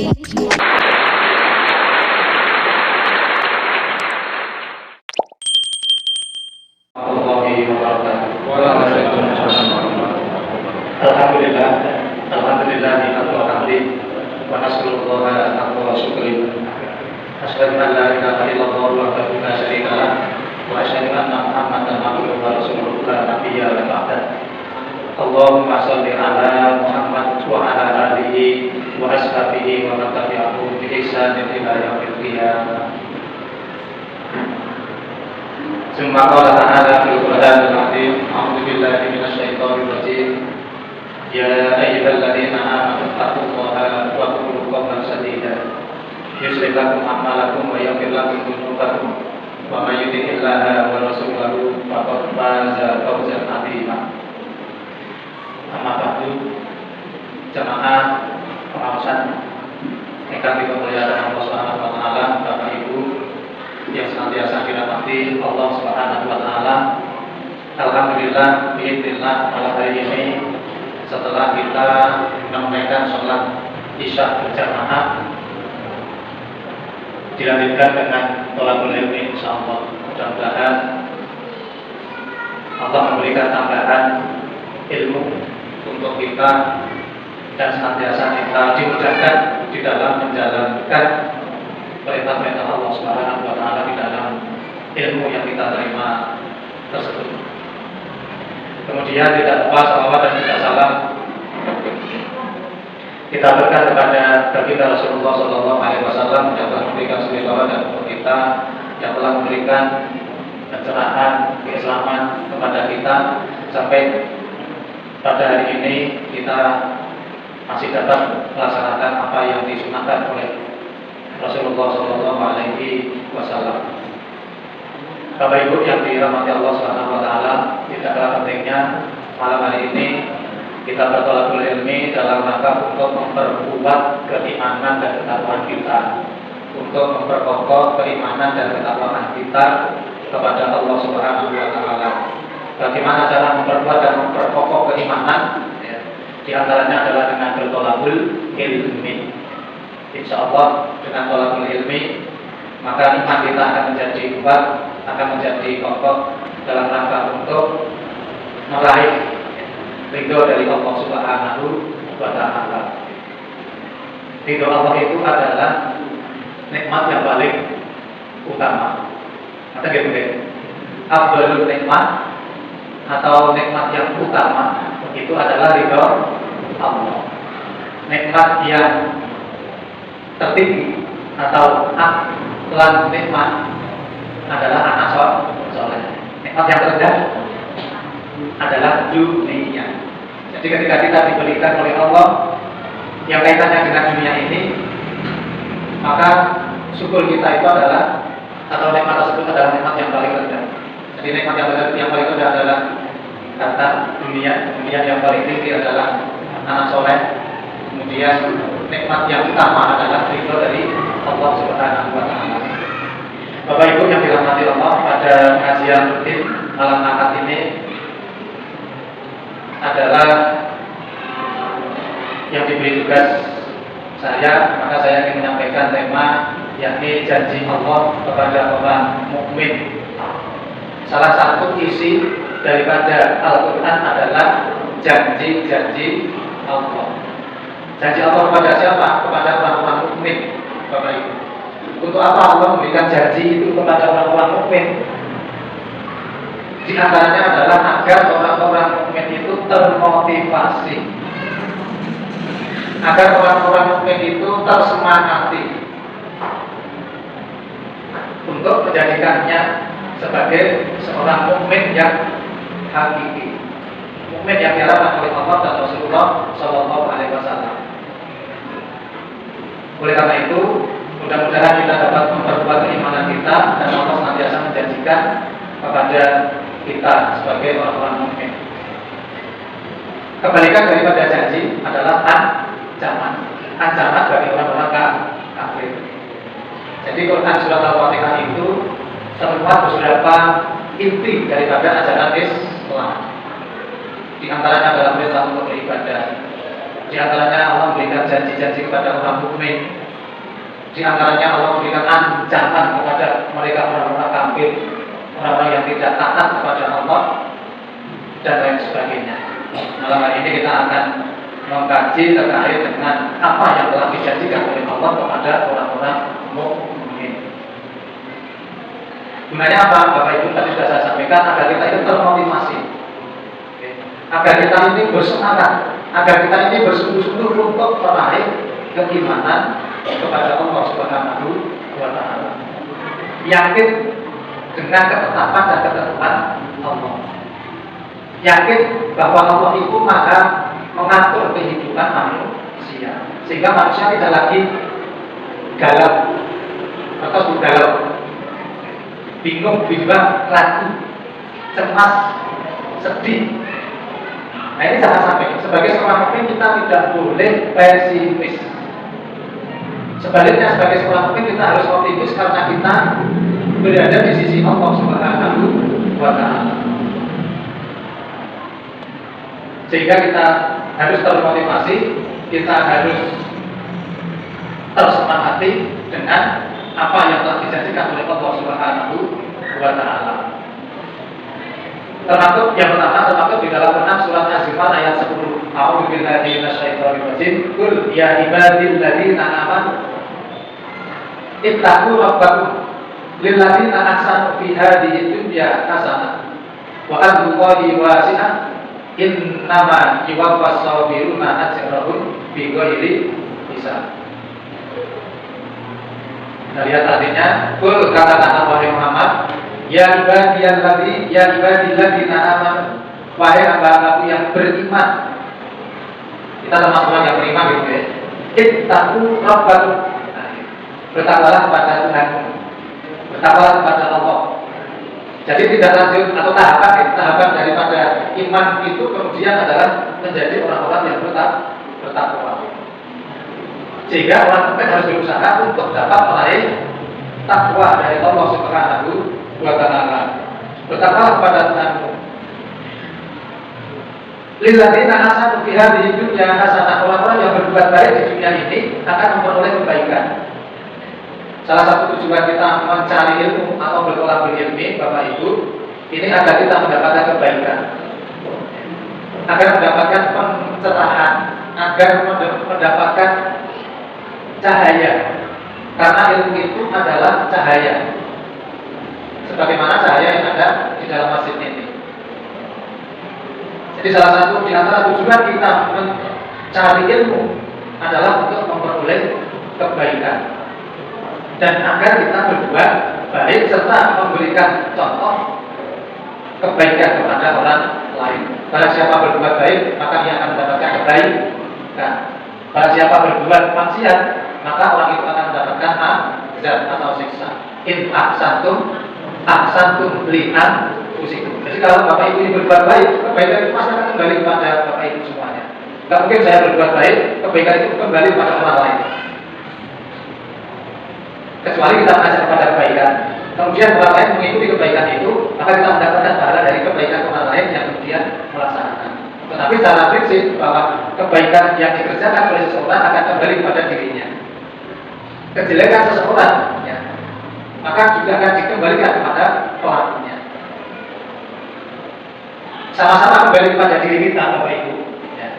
Alhamdulillah, alhamdulillah wa hamdi wa nasrullaha wa syukri. Asyhadu an la ilaha illallah wahdahu la syarika lah wa asyhadu anna Muhammadan abduhu wa rasuluhu la nabiyya ba'dah. Allahumma shalli ala Muhammad wa ala alihi wa ashabihi wa man tabi'ahum bi ihsanin ila yaumil qiyamah. Summa qala ta'ala fil Qur'anil 'azim, a'udzu billahi minasy syaithanir rajim. Ya ayyuhalladzina amanu taqullaha wa qulu qawlan sadida yuslih lakum a'malakum wa yaghfir lakum dhunubakum wa may yuti'illaha wa rasulahu faqad faza fawzan 'azima. Amma ba'du, jamaah pengawasan ingkang dimuliakan Allah Subhanahu wa taala, Bapak Ibu yang senantiasa dirahmati Allah Subhanahu wa taala. Alhamdulillah, biidznillah, pada hari ini setelah kita menunaikan sholat Isya berjamaah, dilanjutkan dengan thalabul ilmi, insyaallah. Mudah-mudahan Allah memberikan tambahan ilmu untuk kita dan senantiasa kita dimudahkan di dalam menjalankan perintah-perintah Allah Subhanahu wa taala di dalam ilmu yang kita terima tersebut. Kemudian tidak lupa salawat dan juga salam kita berikan kepada baginda Rasulullah Sallallahu Alaihi Wasallam yang telah memberikan suri-suri dan untuk kita, yang telah memberikan pencerahan keislaman kepada kita sampai pada hari ini kita masih dapat melaksanakan apa yang disunahkan oleh Rasulullah Sallallahu Alaihi Wasallam. Bapak Ibu yang dirahmati Allah Subhanahu wa taala, tidak kalah pentingnya malam hari ini kita bertolakul ilmi dalam rangka untuk memperkuat keimanan dan ketakwaan kita, untuk memperkokoh keimanan dan ketakwaan kita kepada Allah Subhanahu wa taala. Bagaimana cara memperkuat dan memperkokoh keimanan? Di antaranya adalah dengan bertolakul ilmi. Insyaallah dengan tolakul ilmi maka iman kita akan menjadi kuat, akan menjadi kokoh dalam rangka untuk meraih ridho dari Allah Subhanahu wa taala. Ridho Allah itu adalah nikmat yang paling utama. Ada gitu kan? Afdhalul nikmat atau nikmat yang utama itu adalah ridho Allah. Nikmat yang tertinggi atau aklan nikmat adalah anak soleh. Nikmat yang terendah adalah dunia. Jadi ketika kita diberikan oleh Allah yang kaitannya dengan dunia ini, maka syukur kita itu adalah, atau nikmat tersebut adalah nikmat yang paling rendah. Jadi nikmat yang paling rendah adalah kata dunia, kemudian yang paling tinggi adalah anak soleh, kemudian nikmat yang utama adalah ridho dari Allah Subhanahu wa taala. Bapak Ibu yang dirahmati Allah, pada kajian rutin malam Ahad ini adalah yang diberi tugas saya, maka saya ingin menyampaikan tema yakni janji Allah kepada orang mukmin. Salah satu isi daripada Al-Quran adalah janji-janji Allah. Janji Allah kepada siapa? Kepada orang-orang mukmin, Bapak Ibu. Untuk apa Allah memberikan janji itu kepada orang-orang mukmin? Di antaranya adalah agar orang-orang mukmin itu termotivasi, agar orang-orang mukmin itu tersemangati untuk menjadikannya sebagai seorang mukmin yang hakiki, mukmin yang diharapkan oleh Allah dan Rasulullah Sallallahu Alaihi Wasallam. Oleh karena itu, mudah-mudahan kita dapat memperkuat keimanan kita dan Allah senantiasa menjanjikan kepada kita sebagai orang-orang mukmin. Kebalikan daripada janji adalah ancaman bagi orang-orang kafir. Jadi Quran surat Al-Fatihah itu termuat beberapa inti daripada ajaran Islam. Di antaranya adalah perintah untuk beribadah. Di antaranya Allah memberikan janji-janji kepada orang mukmin Di antaranya Allah memberikan ancaman kepada mereka orang-orang kafir, orang-orang yang tidak taat kepada Allah dan lain sebagainya. Malam hari ini kita akan mengkaji terkait dengan apa yang telah dijanjikan oleh Allah kepada orang-orang mukmin. Gunanya apa? Bapak Ibu tadi sudah saya sampaikan, agar kita itu termotivasi, agar kita ini bersemangat, agar kita ini bersungguh-sungguh untuk meraih keimanan kepada Allah Subhanahu wa Ta'ala. Yakin dengan ketetapan dan ketentuan Allah. Yakin bahwa Allah itu maha mengatur kehidupan manusia, sehingga manusia tidak lagi galau atau galau, bingung, bimbang, ragu, cemas, sedih. Nah ini jangan sampai. Sebagai seorang mukmin kita tidak boleh pesimis. Sebaliknya sebagai seorang mukmin kita harus optimis karena kita berada di sisi Allah Subhanahu wa Ta'ala. Sehingga kita harus termotivasi, kita harus tersemangati dengan apa yang telah dijanjikan oleh Allah Subhanahu wa Ta'ala. Termasuk yang pertama, termasuk di dalam Quran surat Az-Zumar ayat 10. A'udzu billahi minasyaitonir rajim. Qul ya ibadilladzina amanu ittaqu rabbakum lilladzina ahsanu fi hadhihi dunya hasanah wa ardullahi wasi'ah innama yuwaffas sabiruna ajrahum bighairi hisab. Nah, lihat artinya, qul katakan wahai Muhammad, ya ibadilladzina amanu, wahai hamba-hambaku yang beriman. Kita termasuk orang yang beriman gitu ya. Ittaqu rabbakum, bertakwalah kepada Tuhanmu, bertakwalah kepada Allah. Jadi tidak lanjut atau tahapan daripada iman itu kemudian adalah menjadi orang-orang yang bertakwa. Sehingga orang mukmin harus berusaha untuk dapat meraih takwa dari Allah Subhanahu wa Ta'ala. Bertakwalah kepada Tuhanmu. Lilladzina ahsanu fi hadhihi dunya hasanah, orang-orang yang berbuat baik di dunia ini akan memperoleh kebaikan. Salah satu tujuan kita mencari ilmu atau bertolak berilmu, Bapak Ibu, ini agar kita mendapatkan kebaikan, agar mendapatkan pencerahan, agar mendapatkan cahaya. Karena ilmu itu adalah cahaya, sebagaimana cahaya yang ada di dalam masjid ini. Jadi salah satu di antara tujuan kita mencari ilmu adalah untuk memperoleh kebaikan dan agar kita berbuat baik serta memberikan contoh kebaikan kepada orang lain. Barang siapa berbuat baik, maka dia akan mendapatkan kebaikan. Barang siapa berbuat maksiat, maka orang itu akan mendapatkan azab atau siksa. In ahsantum li'an usikum. Jadi kalau Bapak Ibu ini berbuat baik, kebaikan itu pasti akan kembali kepada Bapak Ibu semuanya. Tidak mungkin saya berbuat baik, kebaikan itu kembali kepada orang lain. Kecuali kita mengajak kepada kebaikan, kemudian orang lain mengikuti kebaikan itu, maka kita mendapatkan pahala dari kebaikan orang lain yang kemudian melaksanakan. Tetapi secara prinsip bahwa kebaikan yang dikerjakan oleh seseorang akan kembali kepada dirinya. Kejelekan seseorang, ya, maka juga akan dikembalikan kepada pelakunya. Sama-sama kembali kepada diri kita, Bapak Ibu. Ya.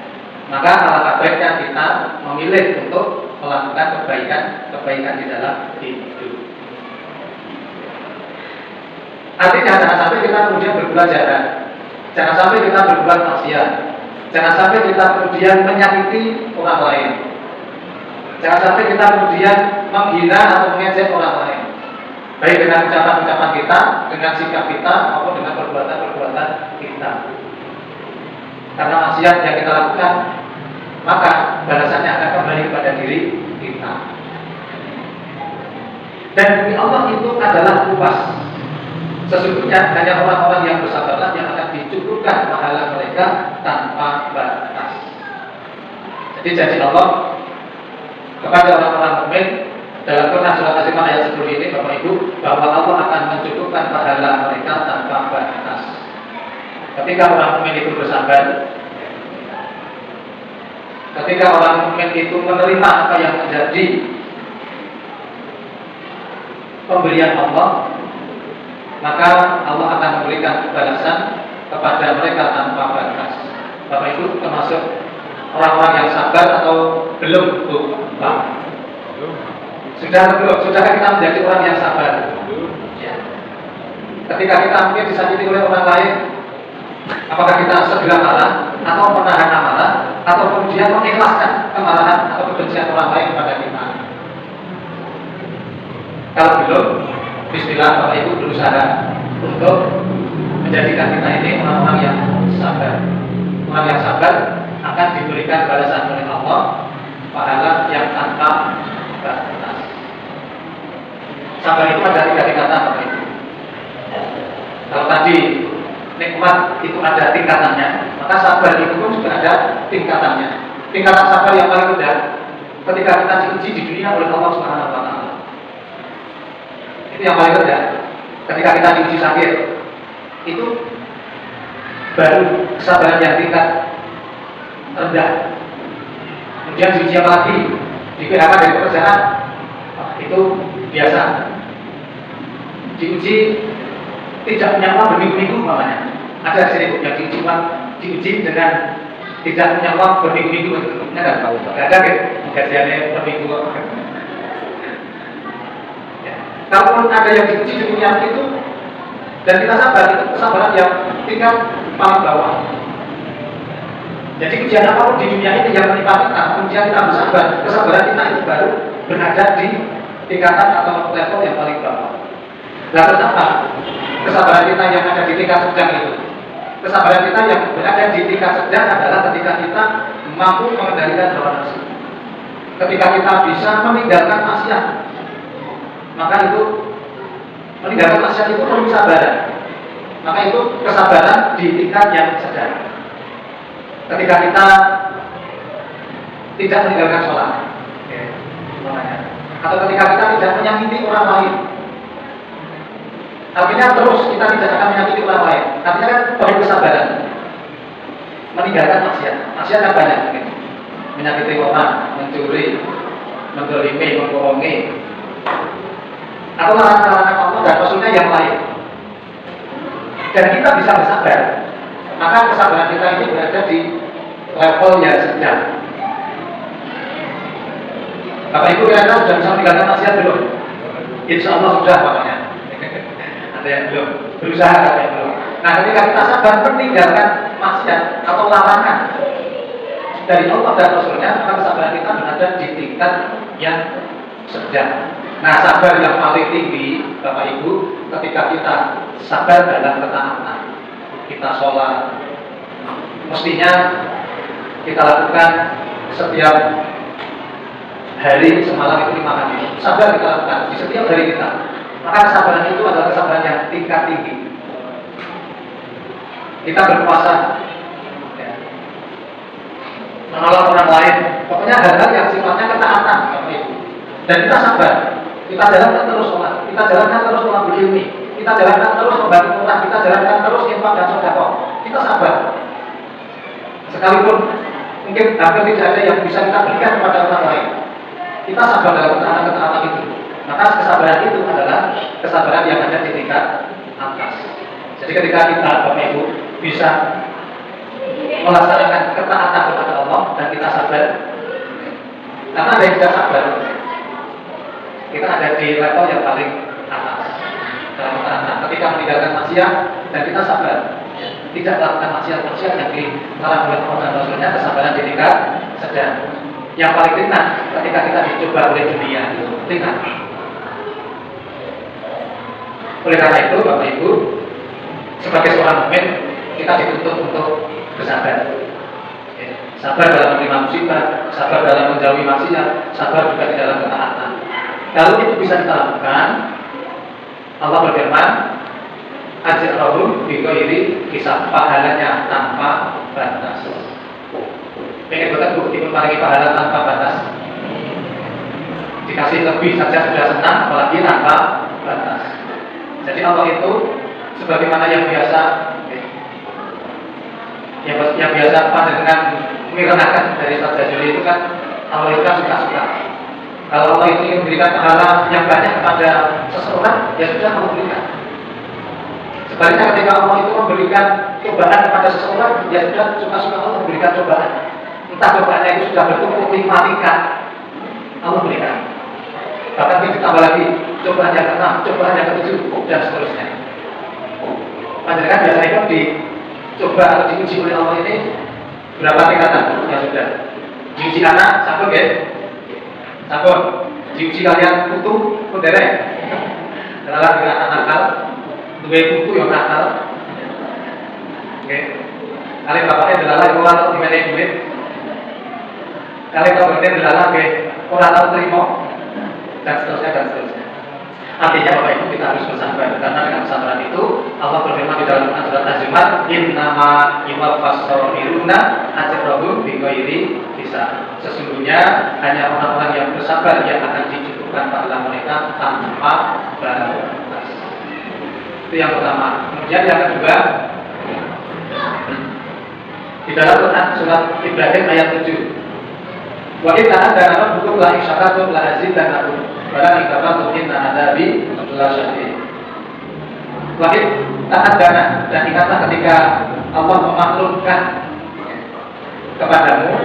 Maka alangkah baiknya kita memilih untuk melakukan kebaikan di dalam hidup. Artinya jangan sampai kita kemudian berbuat jahat, jangan sampai kita berbuat maksiat, jangan sampai kita kemudian menyakiti orang lain, jangan sampai kita kemudian menghina atau mengejek orang lain, baik dengan ucapan-ucapan kita, dengan sikap kita, maupun dengan perbuatan-perbuatan kita. Karena maksiat yang kita lakukan, maka balasannya akan kembali kepada diri kita. Dan bumi Allah itu adalah luas. Sesungguhnya hanya orang-orang yang bersabarlah yang akan dicukupkan pahala mereka tanpa batas. Jadi janji Allah kepada orang-orang mukmin dalam Quran surat Az-Zumar ayat 10 ini, Bapak Ibu, bahwa Allah akan mencukupkan pahala mereka tanpa batas. Ketika orang mukmin itu bersabar, ketika orang mukmin itu menerima apa yang menjadi pemberian Allah, maka Allah akan memberikan balasan kepada mereka tanpa batas. Bapak Ibu termasuk orang-orang yang sabar atau belum, Bu? Pak? Sudah belum? Sudahkah kita menjadi orang yang sabar? Ya. Ketika kita mungkin disakiti oleh orang lain, apakah kita segera marah atau menahan amarah atau kemudian mengikhlaskan kemarahan atau kebencian orang lain kepada kita? Kalau belum, bismillah Bapak Ibu berusaha untuk menjadikan kita ini orang-orang yang sabar. Orang yang sabar akan diberikan balasan oleh Allah, pahala yang tanpa batas. Sabar itu ada 3 tingkatan, Bapak Ibu. Kalau tadi nikmat itu ada tingkatannya, maka sabar itu pun juga ada tingkatannya. Tingkatan sabar yang paling rendah ketika kita diuji di dunia oleh Allah Subhanahu wa taala. Itu yang paling rendah. Ketika kita diuji sakit, itu baru kesabaran yang tingkat rendah. Kemudian diuji apa lagi? Di PHK dari pekerjaan, itu biasa. Diuji tidak punya uang berminggu-minggu namanya. Ada di sini yang diuji dengan tidak punya uang berminggu-minggu. Ada tahu? Ada kan? Gajiannya berminggu. Ya. Kalaupun ada yang diuji di dunia itu dan kita sabar, itu kesabaran yang tingkat paling bawah. Jadi ujian apapun di dunia ini yang menimpa kita, kemudian kita bersabar, kesabaran kita itu baru berada di tingkatan atau level yang paling bawah. Nah, kenapa kesabaran kita yang ada di tingkat sedang itu? Kesabaran kita yang berada di tingkat sedang adalah ketika kita mampu mengendalikan hawa nafsu. Ketika kita bisa meninggalkan maksiat, maka itu meninggalkan maksiat itu perlu kesabaran. Maka itu kesabaran di tingkat yang sedang. Ketika kita tidak meninggalkan sholat, atau ketika kita tidak menyakiti orang lain, artinya terus kita tidak akan menyakiti orang lain. Artinya kan perlu kesabaran. Meninggalkan maksiat, maksiat kan banyak mungkin. Menyakiti orang, mencuri, menzalimi, membohongi, atau larangan-larangan Allah dan Rasulnya yang lain. Dan kita bisa bersabar. Maka kesabaran kita ini berada di level yang sedang. Bapak Ibu kira-kira sudah bisa meninggalkan maksiat belum? Insya Allah sudah, Bapaknya. Ada yang belum, berusaha ada yang belum. Nah, ketika kita sabar meninggalkan maksiat atau larangan dari Allah dan Rasulnya, maka kesabaran kita berada di tingkat yang sedang. Nah, sabar yang paling tinggi, Bapak Ibu, ketika kita sabar dalam ketaatan, kita sholat, mestinya kita lakukan setiap hari semalam itu 5 kali. Sabar kita lakukan di setiap hari kita. Maka kesabaran itu adalah kesabaran yang tingkat tinggi. Kita berpuasa, ya, menolong orang lain, pokoknya hal-hal yang sifatnya ketaatan, dan kita sabar. Kita jalankan terus sholat, kita jalankan terus sholat ilmi, kita jalankan terus membantu orang, kita jalankan terus infak dan sedekah. Kita sabar. Sekalipun mungkin hampir tidak ada yang bisa kita berikan kepada orang lain, kita sabar dalam ketaatan itu. Maka kesabaran itu adalah kesabaran yang ada di tingkat atas. Jadi ketika kita, Bapak Ibu, bisa melaksanakan ketaatan kepada Allah dan kita sabar, karena ada yang tidak sabar, kita ada di level yang paling atas dalam ketaatan. Ketika meninggalkan maksiat dan kita sabar, tidak melakukan maksiat yang dilarang oleh Allah dan Rasulnya, kesabaran di tingkat sedang. Yang paling ringan ketika kita dicoba oleh dunia itu ringan. Oleh karena itu, Bapak Ibu, sebagai seorang mukmin, kita dituntut untuk bersabar. Sabar dalam menerima musibah, sabar dalam menjauhi maksiat, sabar juga di dalam ketaatan. Kalau itu bisa kita lakukan, Allah berfirman, ajrahum bighairi hisab, pahalanya tanpa batas. Pengen betul bukti memparingi pahala tanpa batas. Dikasih lebih saja sudah senang, apalagi tanpa batas. Jadi Allah itu sebagaimana yang biasa panjenengan mengenakan dari Ustaz Jazuli itu kan Allah itu kan suka-suka. Kalau Allah itu ingin memberikan pahala yang banyak kepada seseorang, ya sudah Allah berikan. Sebaliknya ketika Allah itu memberikan cobaan kepada seseorang, ya sudah suka-suka Allah memberikan cobaan. Entah cobaannya itu sudah bertumpuk 5 tingkat, Allah berikan. Bahkan kita ditambah lagi cobaan yang ke-6, cobaan yang ke-7, dan seterusnya. Panjenengan biasa itu dicoba atau diuji oleh Allah ini berapa tingkatan? Ya sudah. Diuji anak, sampun ya? Sampun. Diuji kalian putu, pun derek. Kenalan dengan anak nakal, duwe putu yang nakal. Oke. Kali bapaknya delalah ora tau dimenehi duit. Kali bapaknya delalah nggih ora tau trimo. Dan seterusnya dan seterusnya. Artinya Bapak Ibu kita harus bersabar, karena dengan kesabaran itu Allah berfirman di dalam surat Az-Zumar, innama yuwaffas sabiruna ajrahum bighairi hisab. Sesungguhnya hanya orang-orang yang bersabar yang akan dicukupkan pahala mereka tanpa batas. Itu yang pertama. Kemudian yang kedua, di dalam Quran surat Ibrahim ayat 7. Wa inna adana rabbukum la in syakartum la azidannakum wa la in kafartum inna adabi la syadid. Wahid taat dana, dan ingatlah ketika Allah memaklumkan kepadamu,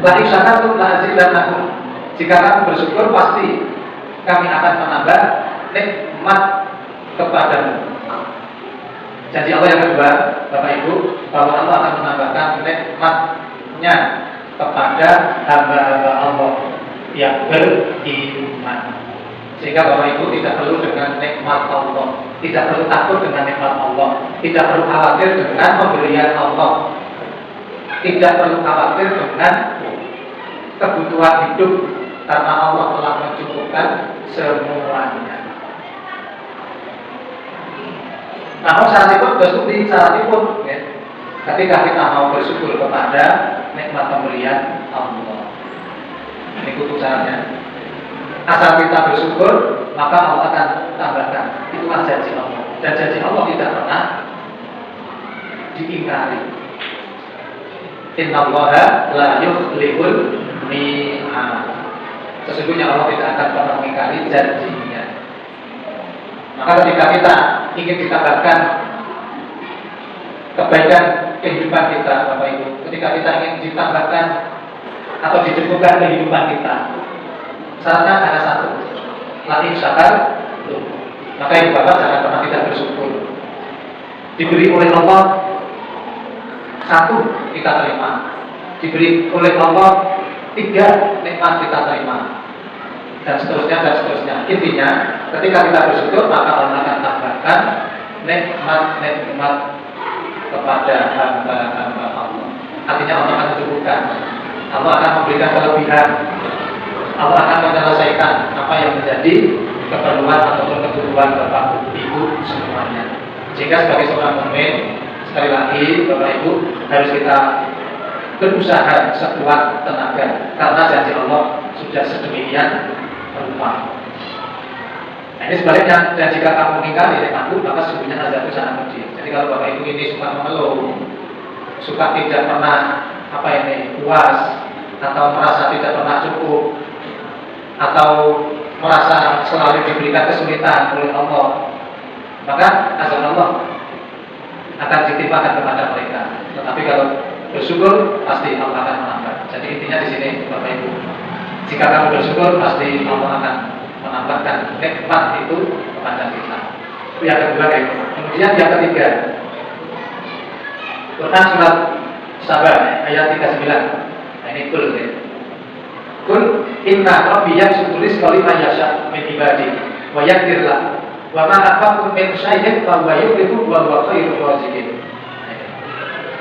la in syakartum la azidannakum, jika kamu bersyukur pasti kami akan menambah nikmat kepadamu. Janji Allah yang kedua, Bapak Ibu, bahwa Allah akan menambahkan nikmatnya kepada hamba-hamba Allah yang beriman. Sehingga Bapak Ibu tidak perlu dengan nikmat Allah, tidak perlu takut dengan nikmat Allah, tidak perlu khawatir dengan pemberian Allah, tidak perlu khawatir dengan kebutuhan hidup, karena Allah telah mencukupkan semuanya. Namun syaratipun bersyukur, syaratipun ya, ketika kita mau bersyukur kepada nikmat pemberian Allah. Ini kutu syaratnya. Asal kita bersyukur, maka Allah akan tambahkan. Itulah janji Allah. Dan janji Allah tidak pernah diingkari. Innallaha la yukhliful mi'ad. Sesungguhnya Allah tidak akan pernah mengingkari janjinya. Maka ketika kita ingin ditambahkan kebaikan kehidupan kita, Bapak Ibu, ketika kita ingin ditambahkan atau dicukupkan kehidupan kita, syaratnya ada satu, la in syakar. Maka Ibu Bapak jangan pernah tidak bersyukur. Diberi oleh Allah satu, kita terima. Diberi oleh Allah 3 nikmat kita terima. Dan seterusnya dan seterusnya. Intinya, ketika kita bersyukur, maka Allah akan tambahkan nikmat-nikmat kepada hamba-hamba Allah. Artinya Allah akan mencukupkan, Allah akan memberikan kelebihan, Allah akan menyelesaikan apa yang menjadi keperluan ataupun kebutuhan Bapak Ibu semuanya. Jika sebagai seorang mukmin, sekali lagi Bapak Ibu, harus kita berusaha sekuat tenaga, karena janji Allah sudah sedemikian rupa. Nah, ini sebaliknya, dan jika kamu mengingkari nikmatku, maka sesungguhnya azabku sangat pedih. Jadi kalau Bapak Ibu ini suka mengeluh, suka tidak pernah puas, atau merasa tidak pernah cukup, atau merasa selalu diberikan kesulitan oleh Allah, maka azab Allah akan ditimpakan kepada mereka. Tetapi kalau bersyukur, pasti Allah akan menambah. Jadi intinya di sini, Bapak Ibu, jika kamu bersyukur, pasti Allah akan menambahkan nikmat itu kepada kita. Itu yang kedua ya. Kemudian yang ketiga, Quran surat Sabar ayat 39. Nah, ini kul ya. Kul inna rabbi yabsutu rizqa liman yasha min ibadi wa yaqdir lahu wa ma anfaqtum min syai'in fa huwa yukhlifu wa huwa khairur raziqin.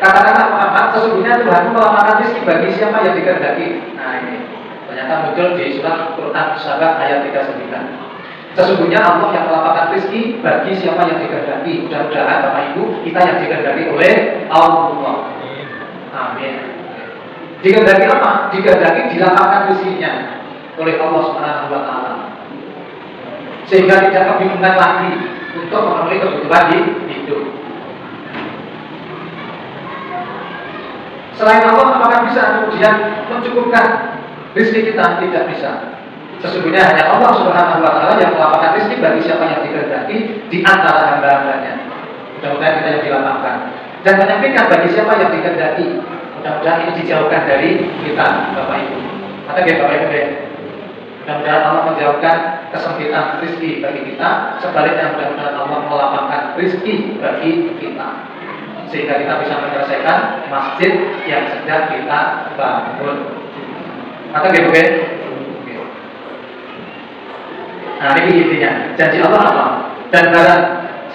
Katakanlah Muhammad, sesungguhnya Tuhanmu melapangkan rezeki bagi siapa yang dikehendaki. Nah ini ternyata muncul di surat Quran Sabar ayat 39. Sesungguhnya Allah yang melapangkan rezeki bagi siapa yang dikehendaki. Mudah-mudahan Bapak Ibu kita yang dikehendaki oleh Allah. Amin. Dikehendaki apa? Dikehendaki dilapangkan rezekinya oleh Allah Subhanahu wa taala. Sehingga tidak kebingungan lagi untuk memenuhi kebutuhan hidup. Selain Allah, apakah bisa kemudian mencukupkan rezeki kita? Tidak bisa. Sesungguhnya hanya Allah Subhanahu wa taala yang melapangkan rezeki bagi siapa yang dikehendaki di antara hamba-hambanya. Mudah-mudahan kita yang dilapangkan. Dan menyempitkan bagi siapa yang dikehendaki. Mudah-mudahan ini dijauhkan dari kita, Bapak Ibu. Kata dia Bapak Ibu deh. Mudah-mudahan Allah menjauhkan kesempitan rezeki bagi kita. Sebaliknya mudah-mudahan Allah melapangkan rezeki bagi kita, sehingga kita bisa menyelesaikan masjid yang sedang kita bangun. Kata dia Bapak Ibu. Nah ini intinya, janji Allah apa? Dan barang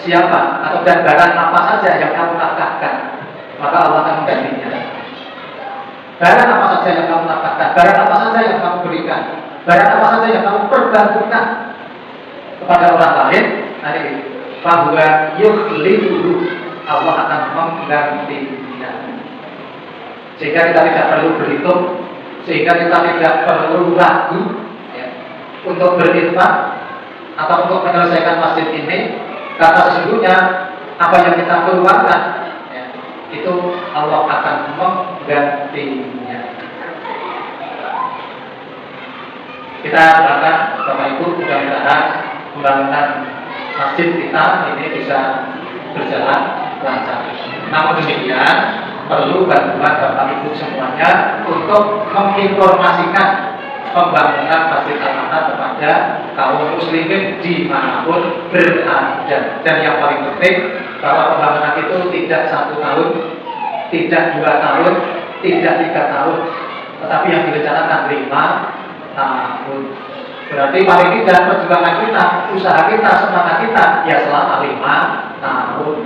siapa atau dan barang apa saja yang kamu nafkahkan, maka Allah akan menggantinya. Barang apa saja yang kamu nafkahkan, barang apa saja yang kamu berikan, barang apa saja yang kamu perbantukan kepada orang lain, nanti bahwa yukhlifuhu, Allah akan menggantinya. Sehingga kita tidak perlu berhitung, sehingga kita tidak perlu ragu untuk berinfak atau untuk menyelesaikan masjid ini, karena sesungguhnya apa yang kita keluarkan itu Allah akan menggantinya. Kita doakan Bapak Ibu mudah-mudahan pembangunan masjid kita ini bisa berjalan lancar. Namun demikian perlu bantuan Bapak Ibu semuanya untuk menginformasikan pembangunan Masjid Al-Manhar kepada kaum muslimin dimanapun berada. Dan yang paling penting bahwa pembangunan itu tidak 1 tahun, tidak 2 tahun, tidak 3 tahun, tetapi yang direncanakan 5 tahun. Berarti paling tidak perjuangan kita, usaha kita, semangat kita ya selama 5 tahun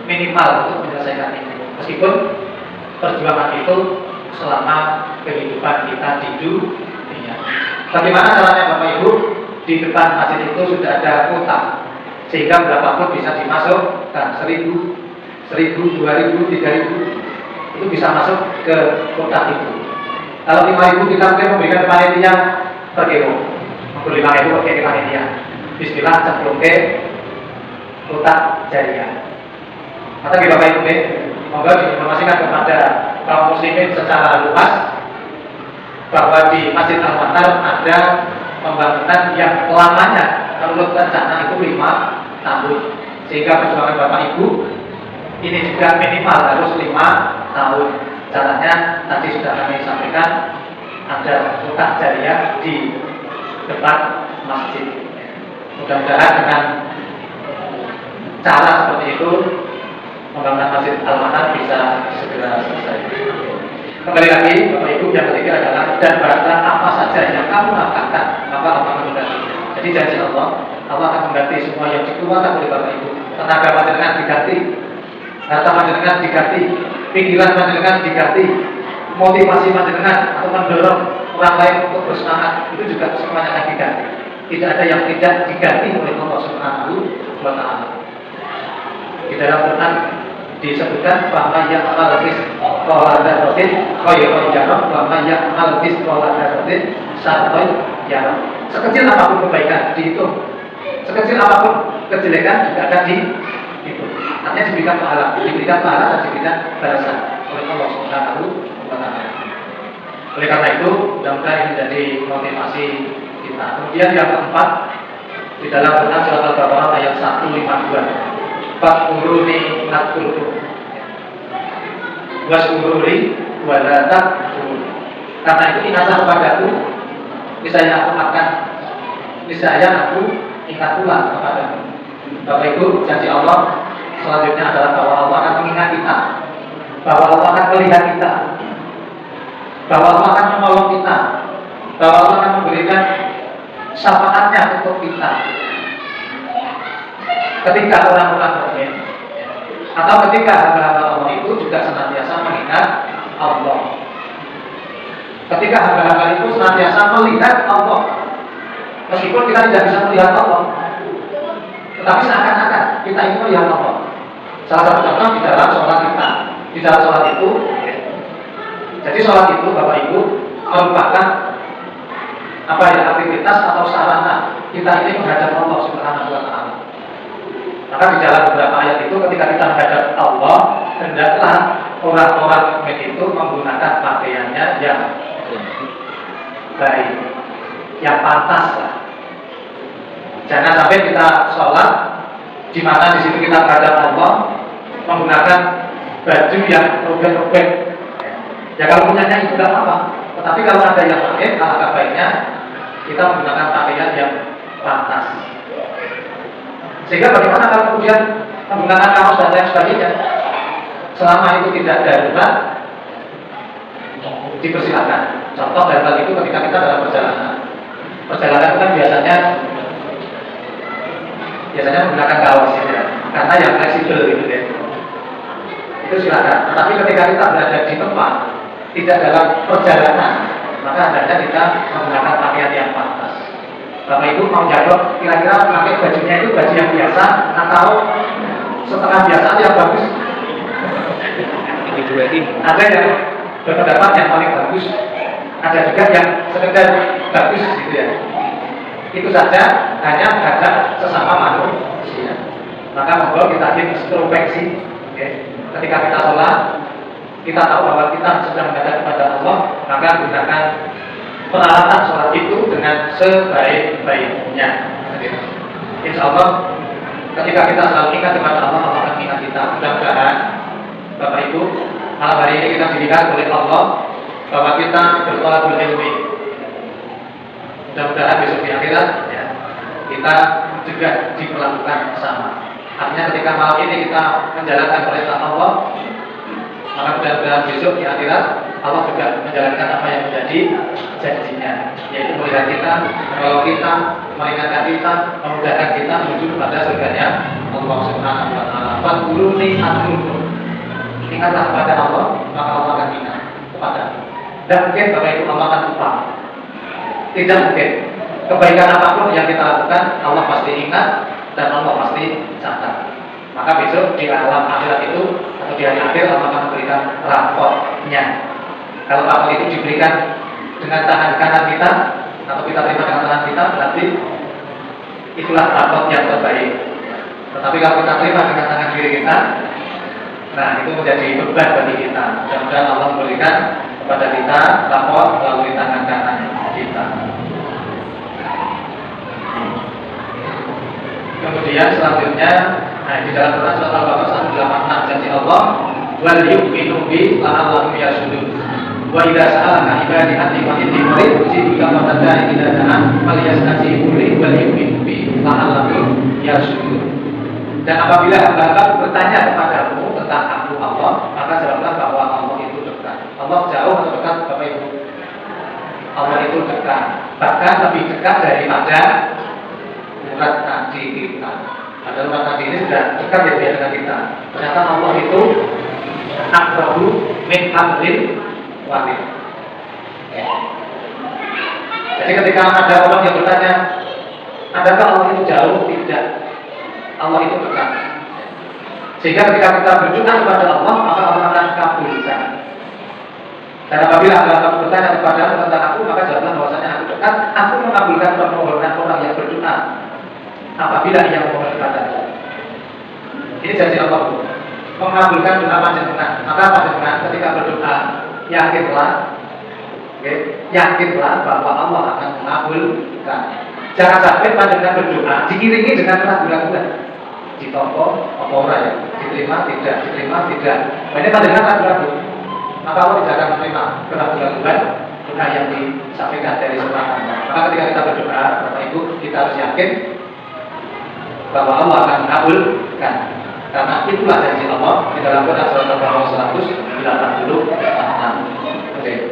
minimal untuk menyelesaikan ini. Meskipun perjuangan itu selama kehidupan kita di dunia. Bagaimana caranya Bapak Ibu? Di depan masjid itu sudah ada kotak, sehingga berapapun bisa dimasukkan, 1.000, 1.000, 2.000, 3.000 itu bisa masuk ke kotak itu. Kalau 5.000 kita mungkin memberikan panitia per kilo, 5.000 pakai panitia. Bismillah cemplung ke kotak jariah. Kata Bapak Ibu, moga diinformasikan kepada kaum muslimin secara luas bahwa di Masjid Al-Manhar ada pembangunan yang lamanya menurut rencana itu 5 tahun, sehingga perjuangan Bapak Ibu ini juga minimal harus 5 tahun. Caranya tadi sudah kami sampaikan, ada kotak jariah di depan masjid. Mudah-mudahan dengan cara seperti itu pembangunan Masjid Al-Manhar bisa segera selesai. Kembali lagi Bapak Ibu, yang ketiga adalah dan barang apa saja yang kamu nafkahkan maka Allah akan menggantinya. Jadi janji Allah akan mengganti semua yang dikeluarkan oleh Bapak Ibu. Tenaga panjenengan diganti, harta panjenengan diganti, pikiran panjenengan diganti, motivasi panjenengan atau mendorong orang lain untuk bersemangat itu juga semuanya akan diganti. Tidak ada yang tidak diganti oleh Allah Subhanahu wa taala. Di dalam Quran disebutkan bahwa yang al-fis qawladatin khairan yarah wa man ya'mal fis qawladatin syarran yarah. Sekecil apapun kebaikan dihitung, sekecil apapun kejelekan juga akan dihitung. Artinya diberikan pahala dan diberikan balasan oleh Allah Subhanahu wa taala. Oleh karena itu, mudah-mudahan ini menjadi motivasi kita. Kemudian yang keempat, di dalam Quran surat Al-Baqarah ayat 152. Fakkuruni nakkurku waskuruni walatak. Karena itu ingatlah kepadaku, niscaya aku ingat pula kepadamu. Bapak Ibu, janji Allah selanjutnya adalah bahwa Allah akan mengingat kita, bahwa Allah akan melihat kita, bahwa Allah akan menolong kita, bahwa Allah akan memberikan syafaatnya untuk kita. Ketika orang-orang mukmin atau ketika hamba-hamba Allah itu juga senantiasa mengingat Allah. Ketika hamba-hamba itu senantiasa melihat Allah, meskipun kita tidak bisa melihat Allah, tetapi seakan-akan kita itu melihat Allah. Salah satu contoh di dalam sholat kita. Di dalam sholat itu, jadi sholat itu Bapak Ibu merupakan aktivitas atau sarana kita ini menghadap Allah Subhanahu wa taala. Maka di dalam beberapa ayat itu ketika kita menghadap Allah, hendaklah orang-orang mukmin itu menggunakan pakaiannya yang baik, yang pantas lah. Jangan sampai kita sholat di mana di situ kita menghadap Allah menggunakan baju yang robek-robek. Ya kalau punyanya itu tidak apa-apa. Tetapi kalau ada yang lain, alangkah baiknya kita menggunakan pakaian yang pantas. Sehingga bagaimana kalau kemudian menggunakan kaos dan lain sebagainya, selama itu tidak darurat, dipersilakan. Contoh dari hal itu ketika kita dalam perjalanan. Perjalanan itu kan biasanya menggunakan kaos ya, karena yang fleksibel gitu ya. Itu silakan. Tetapi ketika kita berada di tempat tidak dalam perjalanan, maka hendaknya kita menggunakan pakaian yang pantas. Bapak Ibu mau jawab kira-kira pakai bajunya itu baju yang biasa atau setengah biasa yang bagus? Ada yang berpendapat yang paling bagus, ada juga yang sekedar bagus gitu ya. Itu saja, hanya ada sesama manusia. Maka monggo kita introspeksi. Ketika kita sholat, kita tahu bahwa kita sedang menghadap kepada Allah, maka gunakan peralatan sholat itu dengan sebaik-baiknya. Insya Allah, ketika kita selalu ingat kepada Allah, Allah akan ingat kita. Mudah-mudahan Bapak Ibu, malam hari ini kita diberikan oleh Allah bahwa kita bertolakul ilmi. Mudah-mudahan besok di akhirat ya, kita juga diperlakukan sama. Artinya ketika malam ini kita menjalankan perintah Allah, maka mudah-mudahan besok di akhirat Allah juga menjalankan apa yang menjadi janjinya, yaitu melihat kita, menolong kita, meringankan kita, memudahkan kita menuju kepada surganya Allah Subhanahu wa Ta'ala. Fadkuruni adkurkum. Ingatlah kepada Allah, maka Allah akan ingat kepada. Dan mungkin Bapak Ibu Allah akan lupa. Tidak mungkin. Kebaikan apapun yang kita lakukan, Allah pasti ingat dan Allah pasti catat. Maka besok di alam akhirat itu atau di hari akhir Allah akan memberikan raportnya. Kalau rapor itu diberikan dengan tangan kanan kita atau kita terima dengan tangan kita, berarti itulah raport yang terbaik. Tetapi kalau kita terima dengan tangan kiri kita, nah itu menjadi beban bagi kita. Mudah-mudahan Allah memberikan kepada kita rapor melalui tangan kanan kita. Kemudian selanjutnya, nah di dalam Quran surat Al-Baqarah 186 janji Allah, wal yu'minu bi la'allahum yashudun. Wa idza sa'alaka ibadi anni fa inni qarib ujibu kama tad'i idza da'an falyastajibu li wal yu'minu bi la'allahum yashudun. Dan apabila hamba bertanya kepadamu tentang aku Allah, maka jawablah bahwa Allah itu dekat. Allah jauh atau dekat Bapak Ibu? Allah itu dekat, bahkan lebih dekat daripada urat nadi kita. Ada urat nadi ini sudah dekat ya dengan kita. Ternyata Allah itu aqrabu min hablil warid. Jadi ketika ada orang yang bertanya, adakah Allah itu jauh? Tidak. Allah itu dekat. Sehingga ketika kita berdoa kepada Allah, maka Allah akan kabulkan. Dan apabila Allah bertanya kepada tentang aku, maka jawablah bahwasanya aku dekat. Aku mengabulkan permohonan orang yang berdoa apabila ia memohon kepadaku. Ini janji Allah, mengabulkan doa panjenengan. Maka panjenengan ketika berdoa, yakinlah bahwa Allah akan mengabulkan. Jangan sampai panjenengan berdoa diiringi dengan keraguan-keraguan. Ditompo, apa ora ya? Diterima tidak, diterima tidak. Ini panjenengan ragu-ragu. Maka Allah tidak akan menerima keraguan-keraguan doa yang disampaikan dari seorang hamba. Maka ketika kita berdoa, Bapak Ibu, kita harus yakin bahwa Allah akan mengabulkan. Karena itulah janji Allah di dalam Quran surat Al-Baqarah 186. Oke.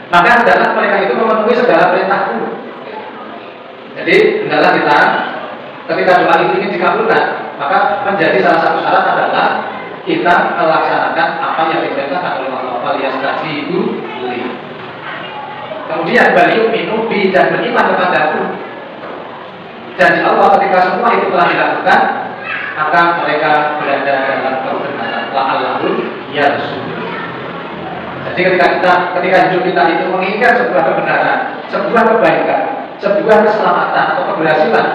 Maka hendaklah mereka itu memenuhi segala perintahku. Jadi hendaklah kita ketika doa itu ingin dikabulkan, maka menjadi salah satu syarat adalah kita melaksanakan apa yang diperintahkan oleh Allah. Falyastajibu li. Kemudian beliau minum bi dan beriman kepadaku. Janji Allah ketika semua itu telah dilakukan, maka mereka berada dalam kebenaran. La'allahum yarshudun. Jadi ketika hidup kita itu menginginkan sebuah kebenaran, sebuah kebaikan, sebuah keselamatan atau keberhasilan,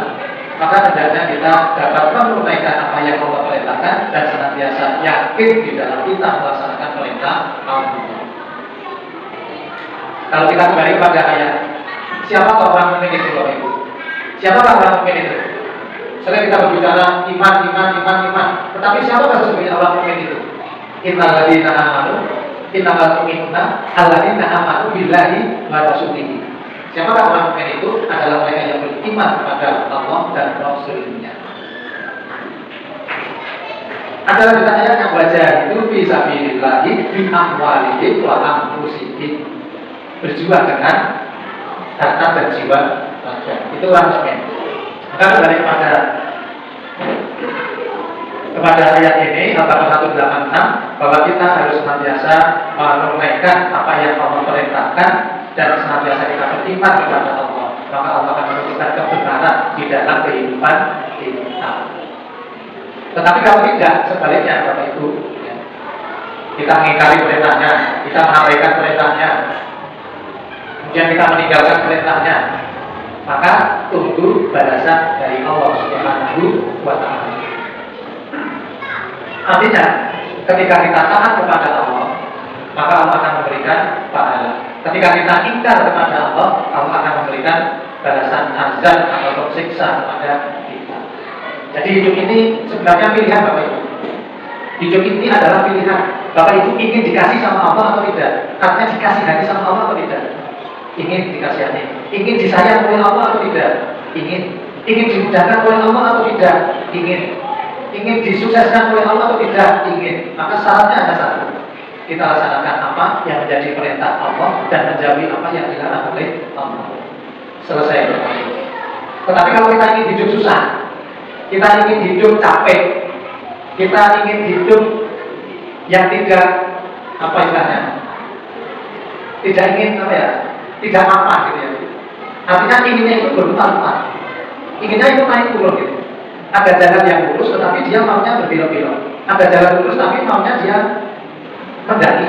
maka hendaknya kita dapat menunaikan apa yang Allah perintahkan dan senantiasa yakin di dalam kita melaksanakan perintah Allah. Kalau kita kembali pada ayat Siapa orang mukmin itu, Bapak Ibu? Siapa orang mukmin itu? Selain kita berbicara iman, tetapi siapa sesungguhnya orang mukmin itu? Innal ladzina amanu innamal mu'minuna alladzina amanu billahi wa rasulihi. Siapa orang mukmin itu? Adalah mereka yang beriman kepada Allah dan Rasul-Nya. Adalah juga ayat yang wajah itu bisa billahi bi amwalihim wa anfusihim. Berjuang dengan harta dan jiwa raga. Itu orang mukmin. Maka kembali kepada ayat ini Al-Baqarah 186 bahwa kita harus senantiasa menunaikan apa yang Allah perintahkan dan senantiasa kita beriman kepada Allah. Maka Allah akan memberikan kebenaran di dalam kehidupan kita. Tetapi kalau tidak, sebaliknya Bapak Ibu, ya, kita mengingkari perintahnya, kita mengabaikan perintahnya, kemudian kita meninggalkan perintahnya, maka tunggu balasan dari Allah Subhanahu wa Ta'ala. Artinya, ketika kita taat kepada Allah, maka Allah akan memberikan pahala. Ketika kita ingkar kepada Allah, Allah akan memberikan balasan azab atau siksa kepada kita. Jadi hidup ini sebenarnya pilihan Bapak Ibu. Hidup ini adalah pilihan. Bapak Ibu ingin dikasih sama Allah atau tidak? Artinya dikasihani sama Allah atau tidak? Ingin dikasihani. Ingin disayang oleh Allah atau tidak? Ingin. Ingin dimudahkan oleh Allah atau tidak? Ingin. Ingin disukseskan oleh Allah atau tidak? Ingin. Maka syaratnya ada satu. Kita laksanakan apa yang menjadi perintah Allah dan menjauhi apa yang dilarang oleh Allah. Selesai. Tetapi kalau kita ingin hidup susah, kita ingin hidup capek, kita ingin hidup yang tidak apa istilahnya, tidak ingin apa ya, tidak apa gitu ya. Artinya inginnya itu berputar-putar, inginnya itu naik turun gitu. Ada jalan yang lurus, tetapi dia maunya berbelok-belok. Ada jalan lurus, tapi maunya dia mendaki.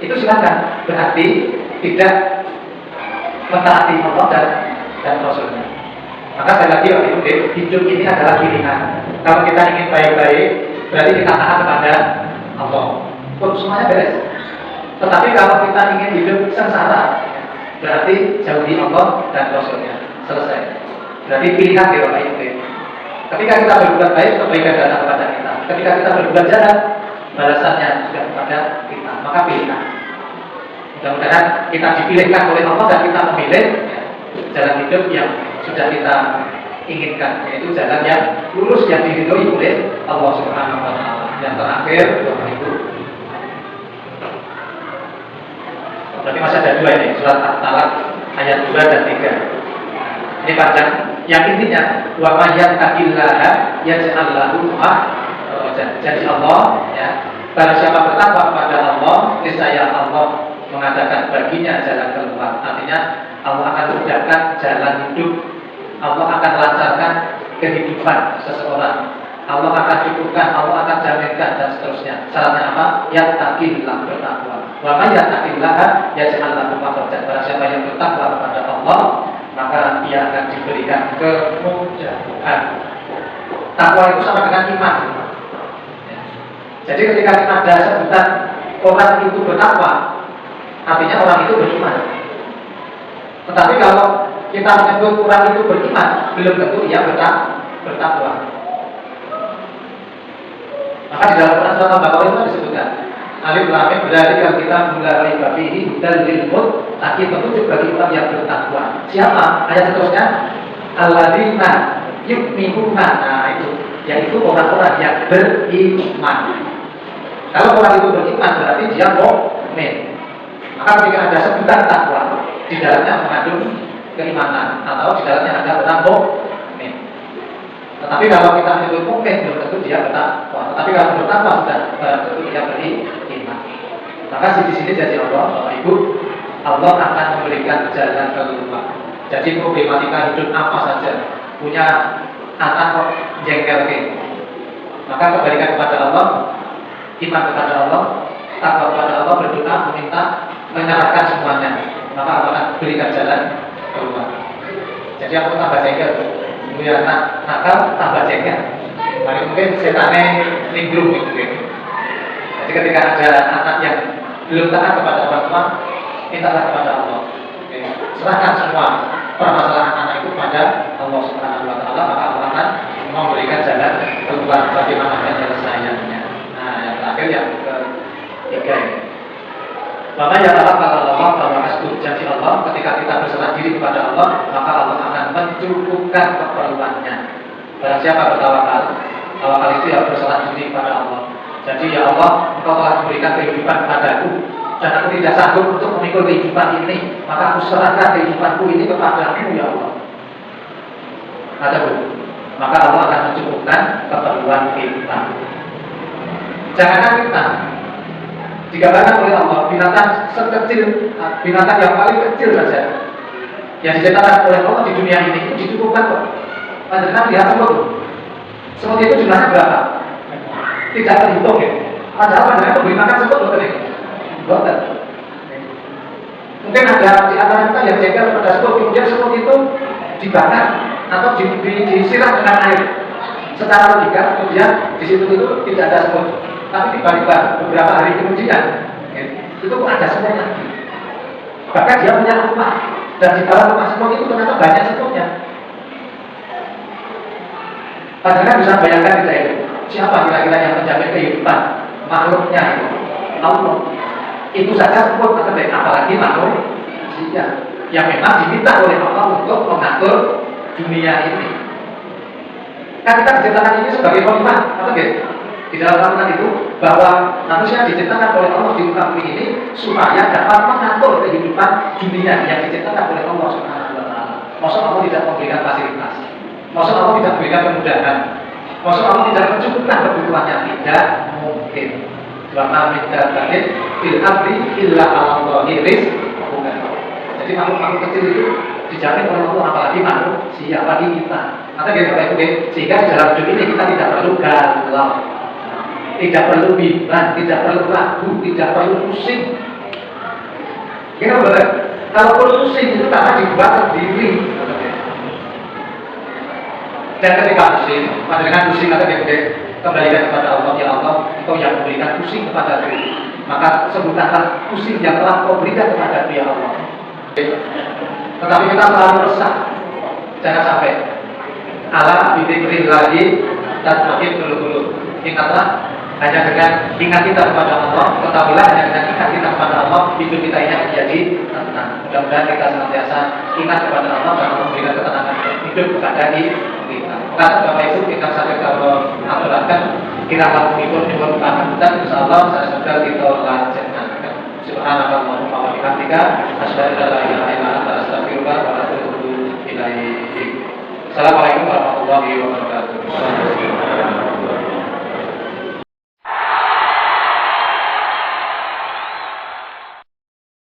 Itu silakan. Berarti tidak mentaati Allah dan Rasulnya. Maka sekali lagi Bapak Ibu, hidup ini adalah pilihan. Kalau kita ingin baik-baik, berarti kita taat kepada Allah. Semuanya beres. Tetapi kalau kita ingin hidup sengsara, berarti jauhi Allah dan Rasulnya. Selesai. Berarti pilihan ya Bapak Ibu. Ketika kita berbuat baik, kebaikan datang kepada kita. Ketika kita berbuat jahat, balasannya sudah kepada kita. Maka pilihan. Mudah-mudahan kita dipilihkan oleh Allah dan kita memilih ya, jalan hidup yang sudah kita inginkan, yaitu jalan yang lurus yang diridhoi oleh Allah Subhanahu wa Ta'ala. Yang terakhir, Bapak Ibu, berarti masih ada dua ini, surat At-Talaq ayat 2 dan 3. Ini panjang. Yang intinya, wa may yattaqillaha yaj'al lahu makhraja. Jadi Allah, ya, barang siapa bertakwa kepada Allah, niscaya Allah mengadakan baginya jalan keluar. Artinya Allah akan mudahkan jalan hidup, Allah akan lancarkan kehidupan seseorang, Allah akan cukupkan, Allah akan jaminkan dan seterusnya. Syaratnya apa? Yattaqillah, bertakwa. Wa may yattaqillaha yaj'al lahu makhraja. Barang siapa yang bertakwa kepada Allah, maka ia akan diberikan kemudahan. Takwa itu sama dengan iman. Jadi ketika ada sebutan orang itu bertakwa, artinya orang itu beriman. Tetapi kalau kita menyebut orang itu beriman, belum tentu ia bertakwa. Maka di dalam Quran surat Al-Baqarah itu disebutkan Alif Lam Mim dzalika kitabul la raiba fihi hudal lil muttaqin, petunjuk bagi orang yang bertakwa. Siapa? Ayat seterusnya alladzina yu'minuna. Nah itu, yaitu orang-orang yang beriman. Kalau orang itu beriman berarti dia mukmin. Maka ketika ada sebutan takwa, di dalamnya mengandung keimanan atau di dalamnya ada orang mukmin. Tetapi kalau kita menyebut mukmin belum tentu dia bertakwa. Tetapi kalau bertakwa sudah tentu dia beriman. Maka di sini jadi Allah, Bapak Ibu, Allah akan memberikan jalan keluar. Jadi problematika hidup apa saja, punya anak kok jengkel ke, maka kembalikan kepada Allah, iman kepada Allah, takwa kepada Allah, berdoa, meminta, menyerahkan semuanya, maka Allah akan berikan jalan keluar. Jadi aku tambah jengkel, punya anak nakal tambah jengkel. Mari mungkin setannya linglung mungkin. Jadi ketika ada anak yang belum taat kepada orang tua, mintalah kepada Allah. serahkan semua permasalahan anak itu pada Allah Subhanahu wa taala, maka Allah akan memberikan jalan keluar bagaimana penyelesaiannya. Nah, yang terakhir yang ketiga ini. Maka ya Allah kata Allah bahwa asbab janji Allah ketika kita berserah diri kepada Allah, maka Allah akan mencukupkan keperluannya. Barang siapa bertawakal, tawakal itu ya berserah diri kepada Allah. Jadi ya Allah, Engkau telah memberikan kehidupan kepadaku, dan aku tidak sanggup untuk memikul kehidupan ini, maka aku serahkan kehidupanku ini kepadamu ya Allah. Maka Allah akan mencukupkan keperluan kita. Jangankan kita, digambarkan oleh Allah binatang sekecil, binatang yang paling kecil saja yang diciptakan oleh Allah di dunia ini itu dicukupkan kok. Panjenengan lihat semut itu jumlahnya berapa? Tidak terhitung ya. Padahal panjenengan memberi makan semut loh tadi. Mungkin ada di antara kita yang jengkel pada semut, kemudian semut itu dibakar atau disiram dengan air. Secara logika kemudian di situ itu tidak ada semut. Tapi tiba-tiba beberapa hari kemudian itu kok ada semut lagi. Bahkan dia punya rumah, dan di dalam rumah semut itu ternyata banyak semutnya. Padahal bisa bayangkan kita itu, siapa kira-kira yang menjamin kehidupan makhluknya itu? Allah. Itu saja semut, apalagi makhluk yang memang diminta oleh Allah untuk mengatur dunia ini. Kan kita diciptakan ini sebagai khalifah, atau gitu? Di dalam Al-Quran itu bahwa manusia diciptakan oleh Allah di muka bumi ini supaya dapat mengatur kehidupan dunia yang diciptakan oleh Allah Subhanahu wa taala. Maksud Allah tidak memberikan fasilitas. Maksud Allah tidak memberikan kemudahan. Maksud Allah tidak mencukupkan kebutuhannya, tidak mungkin. Wa ma min dabbatin fil ardi illa 'ala Allahi rizquha. Jadi makhluk-makhluk kecil itu dijamin oleh Allah, apalagi manusia, apalagi kita. Maka Bapak Ibu, sehingga di dalam hidup ini kita tidak perlu galau, tidak perlu bimbang, tidak perlu ragu, tidak perlu pusing. Kita boleh. Kalau pusing itu karena dibuat sendiri. Dan ketika pusing, dengan pusing atau kembalikan kepada Allah, ya Allah, Engkau yang memberikan pusing kepada diri. Maka sebutkanlah pusing yang telah Kau berikan kepada dia Allah. Tetapi kita selalu resah. Jangan sampai ala bidzikri lagi tatma'innul qulub. Ingatlah, hanya dengan ingat kita kepada Allah, ketahuilah hanya dengan ingat kita kepada Allah, hidup kita ini akan menjadi tenang. Mudah-mudahan kita senantiasa ingat kepada Allah dan memberikan ketenangan hidup kepada kita. Karena Bapak Ibu, kita sampai kalau aturakan kita akan mengikut kita, insyaallah saya sudah kita lanjutkan. Subhanallahumma wa bihamdika asyhadu an la ilaha illa anta astaghfiruka wa atubu ilaik. Assalamualaikum warahmatullahi wabarakatuh.